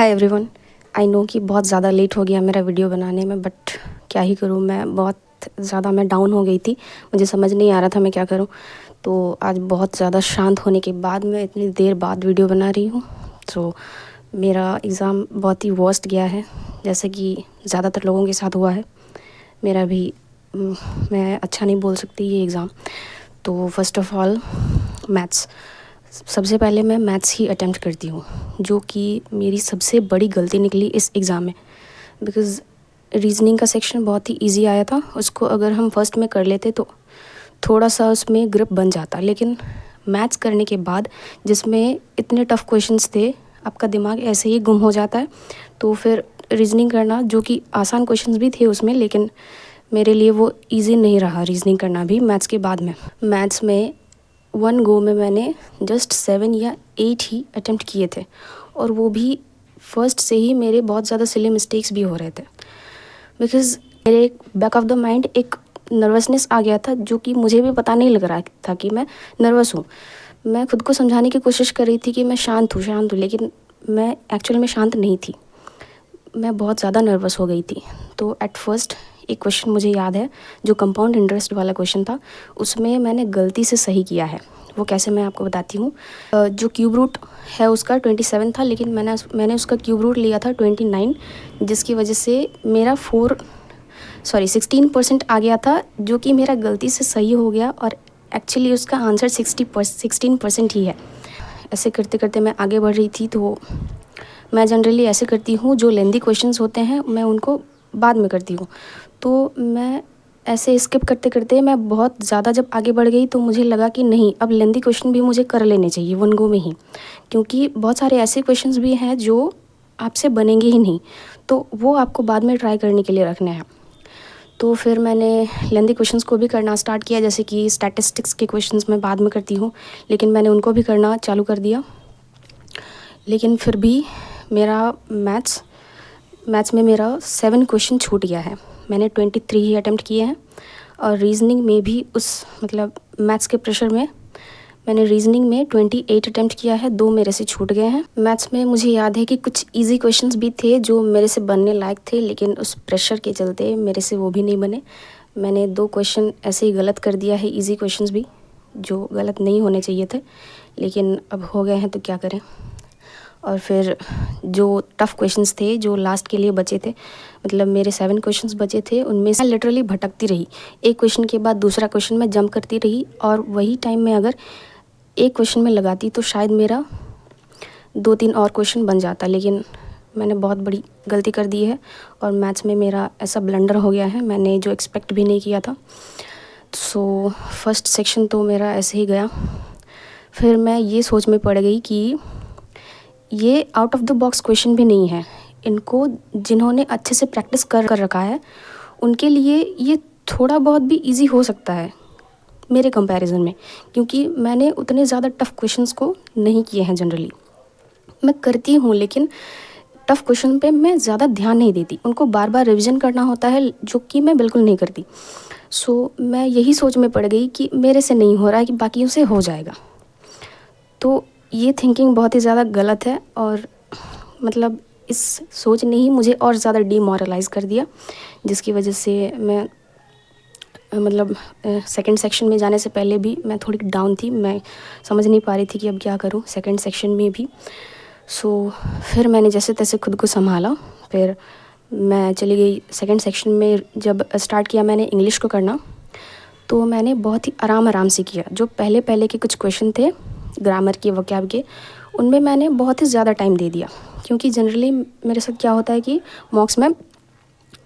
Hi everyone. I know कि बहुत ज़्यादा लेट हो गया मेरा वीडियो बनाने में, बट क्या ही करूँ, मैं डाउन हो गई थी। मुझे समझ नहीं आ रहा था मैं क्या करूँ। तो आज बहुत ज़्यादा शांत होने के बाद मैं इतनी देर बाद वीडियो बना रही हूँ। तो मेरा एग्ज़ाम बहुत ही वर्स्ट गया है, जैसे कि ज़्यादातर लोगों के साथ हुआ है। मेरा भी मैं अच्छा नहीं बोल सकती ये एग्ज़ाम। तो फर्स्ट ऑफ़ ऑल मैथ्स, सबसे पहले मैं मैथ्स ही अटेम्प्ट करती हूँ, जो कि मेरी सबसे बड़ी गलती निकली इस एग्ज़ाम में। बिकॉज़ रीज़निंग का सेक्शन बहुत ही इजी आया था, उसको अगर हम फर्स्ट में कर लेते तो थोड़ा सा उसमें ग्रिप बन जाता। लेकिन मैथ्स करने के बाद, जिसमें इतने टफ़ क्वेश्चंस थे, आपका दिमाग ऐसे ही गुम हो जाता है। तो फिर रीज़निंग करना, जो कि आसान क्वेश्चंस भी थे उसमें, लेकिन मेरे लिए वो ईज़ी नहीं रहा रीज़निंग करना भी मैथ्स के बाद में। मैथ्स में वन गो में मैंने जस्ट 7 या 8 ही अटेम्प्ट किए थे, और वो भी फर्स्ट से ही मेरे बहुत ज़्यादा सिली मिस्टेक्स भी हो रहे थे। बिकॉज़ मेरे बैक ऑफ द माइंड एक नर्वसनेस आ गया था, जो कि मुझे भी पता नहीं लग रहा था कि मैं नर्वस हूँ। मैं खुद को समझाने की कोशिश कर रही थी कि मैं शांत हूँ, लेकिन मैं एक्चुअल में शांत नहीं थी। मैं बहुत ज़्यादा नर्वस हो गई थी। तो एट फर्स्ट एक क्वेश्चन मुझे याद है, जो कंपाउंड इंटरेस्ट वाला क्वेश्चन था, उसमें मैंने गलती से सही किया है। वो कैसे, मैं आपको बताती हूँ। जो क्यूब रूट है उसका 27 था, लेकिन मैंने उसका क्यूब रूट लिया था 29, जिसकी वजह से मेरा 16% आ गया था, जो कि मेरा गलती से सही हो गया, और एक्चुअली उसका आंसर 16% ही है। ऐसे करते करते मैं आगे बढ़ रही थी। तो मैं जनरली ऐसे करती हूँ, जो लेंदी क्वेश्चंस होते हैं मैं उनको बाद में करती हूँ। तो मैं ऐसे स्किप करते करते मैं बहुत ज़्यादा जब आगे बढ़ गई, तो मुझे लगा कि नहीं, अब लेंदी क्वेश्चन भी मुझे कर लेने चाहिए वन गो में ही, क्योंकि बहुत सारे ऐसे क्वेश्चंस भी हैं जो आपसे बनेंगे ही नहीं, तो वो आपको बाद में ट्राई करने के लिए रखने हैं। तो फिर मैंने लेंदी क्वेश्चंस को भी करना स्टार्ट किया, जैसे कि स्टैटिस्टिक्स के क्वेश्चंस मैं बाद में करती हूँ, लेकिन मैंने उनको भी करना चालू कर दिया। लेकिन फिर भी मेरा मैथ्स में मेरा 7 क्वेश्चन छूट गया है। मैंने 23 ही अटेम्प्ट किए हैं, और रीज़निंग में भी मैथ्स के प्रेशर में मैंने रीज़निंग में 28 अटेम्प्ट किया है, 2 मेरे से छूट गए हैं। मैथ्स में मुझे याद है कि कुछ इजी क्वेश्चंस भी थे जो मेरे से बनने लायक थे, लेकिन उस प्रेशर के चलते मेरे से वो भी नहीं बने। मैंने 2 क्वेश्चन ऐसे ही गलत कर दिया है, इजी क्वेश्चंस भी, जो गलत नहीं होने चाहिए थे, लेकिन अब हो गए हैं तो क्या करें। और फिर जो टफ़ क्वेश्चंस थे जो लास्ट के लिए बचे थे, मतलब मेरे 7 क्वेश्चंस बचे थे, उनमें से लिटरली भटकती रही। एक क्वेश्चन के बाद दूसरा क्वेश्चन मैं जंप करती रही, और वही टाइम में अगर एक क्वेश्चन में लगाती तो शायद मेरा 2-3 और क्वेश्चन बन जाता। लेकिन मैंने बहुत बड़ी गलती कर दी है, और मैथ्स में मेरा ऐसा ब्लंडर हो गया है, मैंने जो एक्सपेक्ट भी नहीं किया था। सो फर्स्ट सेक्शन तो मेरा ऐसे ही गया। फिर मैं ये सोच में पड़ गई कि ये out of the box question भी नहीं है। इनको जिन्होंने अच्छे से प्रैक्टिस कर रखा है, उनके लिए ये थोड़ा बहुत भी इजी हो सकता है मेरे कंपैरिजन में, क्योंकि मैंने उतने ज़्यादा टफ़ क्वेश्चंस को नहीं किए हैं। जनरली मैं करती हूँ, लेकिन टफ़ क्वेश्चन पे मैं ज़्यादा ध्यान नहीं देती, उनको बार बार रिविज़न करना होता है, जो कि मैं बिल्कुल नहीं करती। सो मैं यही सोच में पड़ गई कि मेरे से नहीं हो रहा है, कि बाकियों से हो जाएगा। तो ये थिंकिंग बहुत ही ज़्यादा गलत है, और मतलब इस सोच ने ही मुझे और ज़्यादा डीमोरलाइज़ कर दिया, जिसकी वजह से मैं मतलब सेकंड सेक्शन में जाने से पहले भी मैं थोड़ी डाउन थी। मैं समझ नहीं पा रही थी कि अब क्या करूं सेकंड सेक्शन में भी। सो फिर मैंने जैसे तैसे खुद को संभाला, फिर मैं चली गई सेकंड सेक्शन में। जब स्टार्ट किया मैंने इंग्लिश को करना, तो मैंने बहुत ही आराम से किया। जो पहले के कुछ क्वेश्चन थे ग्रामर के, वोकैब के, उनमें मैंने बहुत ही ज़्यादा टाइम दे दिया, क्योंकि जनरली मेरे साथ क्या होता है कि मॉक्स में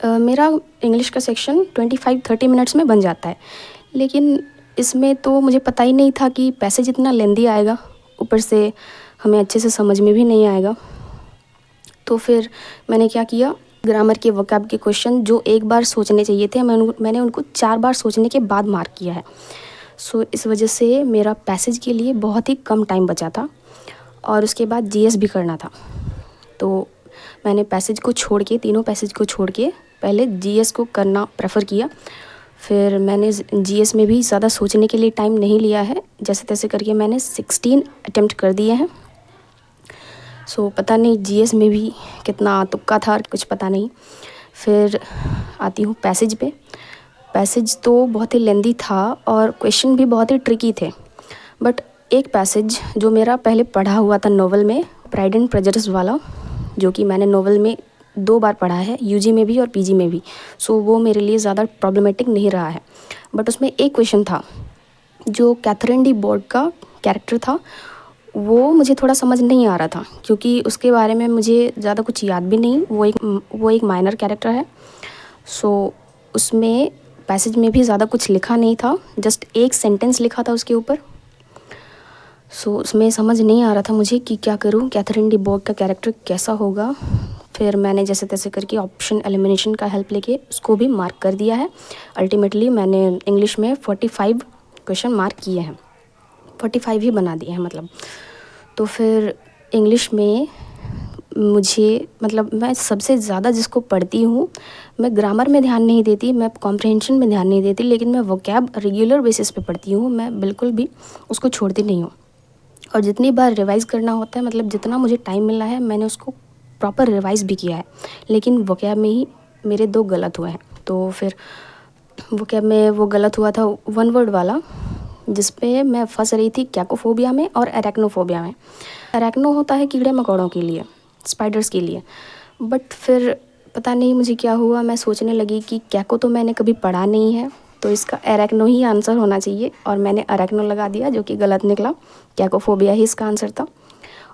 मेरा इंग्लिश का सेक्शन 25-30 मिनट्स में बन जाता है। लेकिन इसमें तो मुझे पता ही नहीं था कि पैसेज इतना लेंदी आएगा, ऊपर से हमें अच्छे से समझ में भी नहीं आएगा। तो फिर मैंने क्या किया, ग्रामर के वोकैब के क्वेश्चन जो एक बार सोचने चाहिए थे, मैंने उनको 4 बार सोचने के बाद मार्क किया है। सो इस वजह से मेरा पैसेज के लिए बहुत ही कम टाइम बचा था, और उसके बाद जीएस भी करना था। तो मैंने पैसेज को छोड़ के, तीनों पैसेज को छोड़ के पहले जीएस को करना प्रेफर किया। फिर मैंने जीएस में भी ज़्यादा सोचने के लिए टाइम नहीं लिया है, जैसे तैसे करके मैंने 16 अटेम्प्ट कर दिए हैं। सो पता नहीं जीएस में भी कितना तुक्का था, कुछ पता नहीं। फिर आती हूँ पैसेज पे। पैसेज तो बहुत ही लेंदी था और क्वेश्चन भी बहुत ही ट्रिकी थे, बट एक पैसेज जो मेरा पहले पढ़ा हुआ था नॉवल में, प्राइड एंड प्रेजुडिस वाला, जो कि मैंने नॉवल में 2 बार पढ़ा है, यूजी में भी और पीजी में भी। सो वो मेरे लिए ज़्यादा प्रॉब्लमेटिक नहीं रहा है। बट उसमें एक क्वेश्चन था जो कैथरीन डी बोर्ड का कैरेक्टर था, वो मुझे थोड़ा समझ नहीं आ रहा था, क्योंकि उसके बारे में मुझे ज़्यादा कुछ याद भी नहीं। वो एक माइनर कैरेक्टर है। सो उसमें पैसेज में भी ज़्यादा कुछ लिखा नहीं था, जस्ट एक सेंटेंस लिखा था उसके ऊपर। सो उसमें समझ नहीं आ रहा था मुझे कि क्या करूं, कैथरीन डी बोर्ग का कैरेक्टर कैसा होगा। फिर मैंने जैसे तैसे करके ऑप्शन एलिमिनेशन का हेल्प लेके उसको भी मार्क कर दिया है। अल्टीमेटली मैंने इंग्लिश में 45 क्वेश्चन मार्क किए हैं, 45 ही बना दिए हैं मतलब। तो फिर इंग्लिश में मुझे मतलब मैं सबसे ज़्यादा जिसको पढ़ती हूँ, मैं ग्रामर में ध्यान नहीं देती, मैं कॉम्प्रहेंशन में ध्यान नहीं देती, लेकिन मैं वोकैब रेगुलर बेसिस पे पढ़ती हूँ। मैं बिल्कुल भी उसको छोड़ती नहीं हूँ। और जितनी बार रिवाइज़ करना होता है, मतलब जितना मुझे टाइम मिला है, मैंने उसको प्रॉपर रिवाइज़ भी किया है। लेकिन वोकैब में ही मेरे 2 गलत हुए हैं। तो फिर वोकैब में वो गलत हुआ था 1 वर्ड वाला, जिस पे मैं फंस रही थी कैकोफोबिया में और एरेक्नोफोबिया में। एरेक्नो होता है कीड़े मकोड़ों के लिए, स्पाइडर्स के लिए। बट फिर पता नहीं मुझे क्या हुआ, मैं सोचने लगी कि कैको तो मैंने कभी पढ़ा नहीं है, तो इसका एरेक्नो ही आंसर होना चाहिए, और मैंने एरेक्नो लगा दिया, जो कि गलत निकला। कैकोफोबिया ही इसका आंसर था।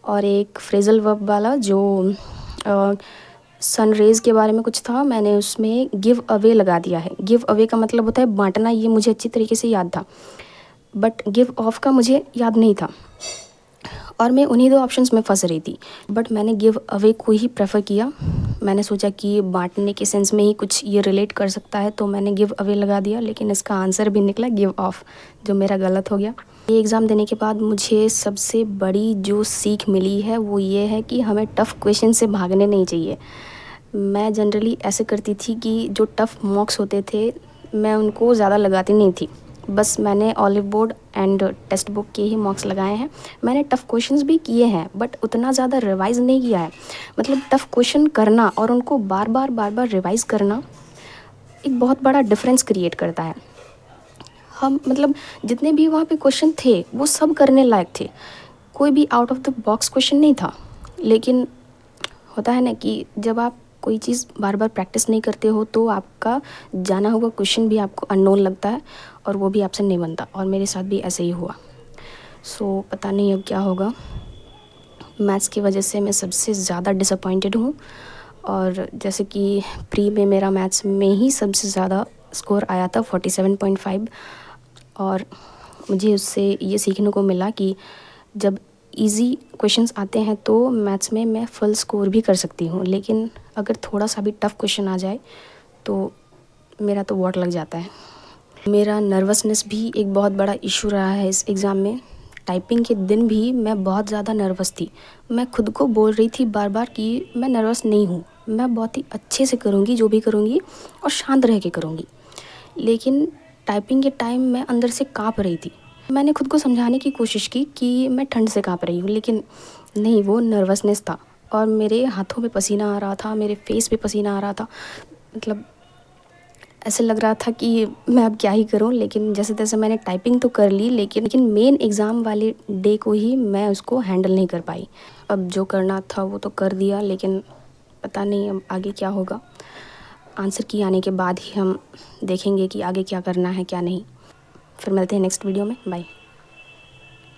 और एक फ्रेजल वर्ब वाला जो सन रेज़ के बारे में कुछ था, मैंने उसमें गिव अवे लगा दिया है। गिव अवे का मतलब होता है बांटना, ये मुझे अच्छी तरीके से याद था, बट गिव ऑफ का मुझे याद नहीं था, और मैं उन्हीं 2 ऑप्शंस में फंस रही थी। बट मैंने गिव अवे को ही प्रेफर किया। मैंने सोचा कि बांटने के सेंस में ही कुछ ये रिलेट कर सकता है, तो मैंने गिव अवे लगा दिया, लेकिन इसका आंसर भी निकला गिव ऑफ, जो मेरा गलत हो गया। ये एग्ज़ाम देने के बाद मुझे सबसे बड़ी जो सीख मिली है वो ये है कि हमें टफ़ क्वेश्चन से भागने नहीं चाहिए। मैं जनरली ऐसे करती थी कि जो टफ़ मॉक्स होते थे, मैं उनको ज़्यादा लगाती नहीं थी। बस मैंने olive board and text book के ही मॉक्स लगाए हैं। मैंने टफ़ क्वेश्चंस भी किए हैं, बट उतना ज़्यादा रिवाइज़ नहीं किया है। मतलब टफ़ क्वेश्चन करना और उनको बार बार रिवाइज़ करना एक बहुत बड़ा डिफरेंस क्रिएट करता है। हम मतलब जितने भी वहाँ पे क्वेश्चन थे, वो सब करने लायक थे। कोई भी out of the box question नहीं था। लेकिन होता है ना कि जब आप कोई चीज़ बार बार प्रैक्टिस नहीं करते हो, तो आपका जाना हुआ क्वेश्चन भी आपको अननोन लगता है, और वो भी आपसे नहीं बनता। और मेरे साथ भी ऐसे ही हुआ। सो पता नहीं अब क्या होगा। मैथ्स की वजह से मैं सबसे ज़्यादा डिसअपॉइंटेड हूँ। और जैसे कि प्री में मेरा मैथ्स में ही सबसे ज़्यादा स्कोर आया था 47.5, और मुझे उससे ये सीखने को मिला कि जब इजी क्वेश्चन्स आते हैं तो मैथ्स में मैं फुल स्कोर भी कर सकती हूँ, लेकिन अगर थोड़ा सा भी टफ़ क्वेश्चन आ जाए तो मेरा तो वॉट लग जाता है। मेरा नर्वसनेस भी एक बहुत बड़ा इशू रहा है इस एग्ज़ाम में। टाइपिंग के दिन भी मैं बहुत ज़्यादा नर्वस थी। मैं खुद को बोल रही थी बार बार कि मैं नर्वस नहीं हूँ, मैं बहुत ही अच्छे से करूँगी जो भी करूँगी, और शांत रह के करूँगी। लेकिन टाइपिंग के टाइम मैं अंदर से काँप रही थी। मैंने खुद को समझाने की कोशिश की कि मैं ठंड से काँप रही हूँ, लेकिन नहीं, वो नर्वसनेस था। और मेरे हाथों में पसीना आ रहा था, मेरे फेस पे पसीना आ रहा था। मतलब ऐसे लग रहा था कि मैं अब क्या ही करूं। लेकिन जैसे तैसे मैंने टाइपिंग तो कर ली, लेकिन मेन एग्ज़ाम वाले डे को ही मैं उसको हैंडल नहीं कर पाई। अब जो करना था वो तो कर दिया, लेकिन पता नहीं अब आगे क्या होगा। आंसर की आने के बाद ही हम देखेंगे कि आगे क्या करना है क्या नहीं। फिर मिलते हैं नेक्स्ट वीडियो में। बाय।